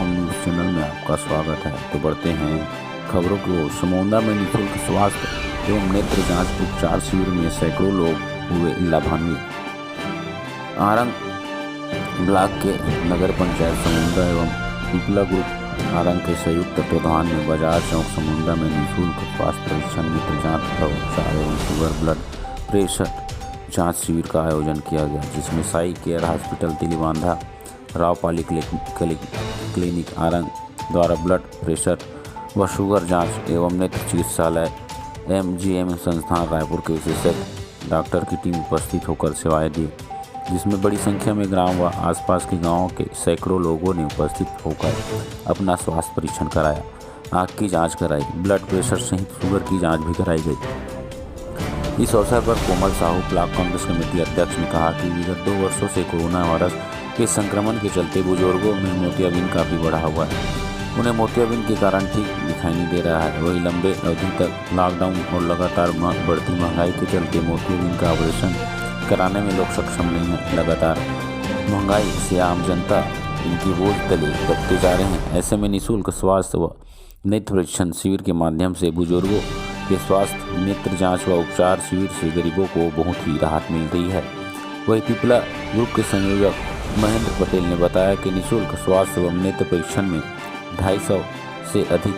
गांव news channel में आपका स्वागत है। तो बढ़ते हैं खबरों को। समोंदा में निःशुल्क स्वास्थ्य एवं नेत्र जांच उपचार शिविर में सैकड़ों लोग हुए लाभान्वित। आरंग ब्लॉक के नगर पंचायत समोंदा एवं पीपला ग्रुप आरंग के संयुक्त तत्वाधान में बाजार चौक समोंदा में निःशुल्क स्वास्थ्य परीक्षण, नेत्र जांच तथा उपचार एवं शुगर ब्लड प्रेशर जांच शिविर का आयोजन किया गया, जिसमें Sai care hospital Tilibandha, Rao clinic Arang द्वारा ब्लड प्रेशर व शुगर जांच एवं नेत्र चिकित्सालय MGM संस्थान रायपुर के विशेषज्ञ डॉक्टर की टीम उपस्थित होकर सेवाएं दी, जिसमें बड़ी संख्या में ग्राम व आसपास के गांवों के सैकड़ों लोगों ने उपस्थित होकर अपना स्वास्थ्य परीक्षण कराया, आँख की जांच कराई, ब्लड प्रेशर सहित शुगर की जाँच भी कराई गई। इस अवसर पर कोमल साहू ब्लॉक कांग्रेस कमेटी अध्यक्ष ने कहा कि विगत 2 वर्षों से कोरोना वायरस के संक्रमण के चलते बुजुर्गों में मोतियाबिंद काफ़ी बढ़ा हुआ है। उन्हें मोतियाबिंद के कारण ठीक दिखाई नहीं दे रहा है। वही लंबे अवधि तक लॉकडाउन और लगातार बढ़ती महंगाई के चलते मोतियाबिंद का ऑपरेशन कराने में लोग सक्षम नहीं हैं। लगातार महंगाई से आम जनता इनकी बोझ तले दबते जा रहे हैं। ऐसे में निःशुल्क स्वास्थ्य व नेत्र परीक्षण शिविर के माध्यम से बुजुर्गों के स्वास्थ्य, नेत्र जांच व उपचार शिविर से गरीबों को बहुत ही राहत मिल रही है। वही पीपला ग्रुप के संयोजक महेंद्र पटेल ने बताया कि निःशुल्क स्वास्थ्य एवं नेत्र परीक्षण में 250 से अधिक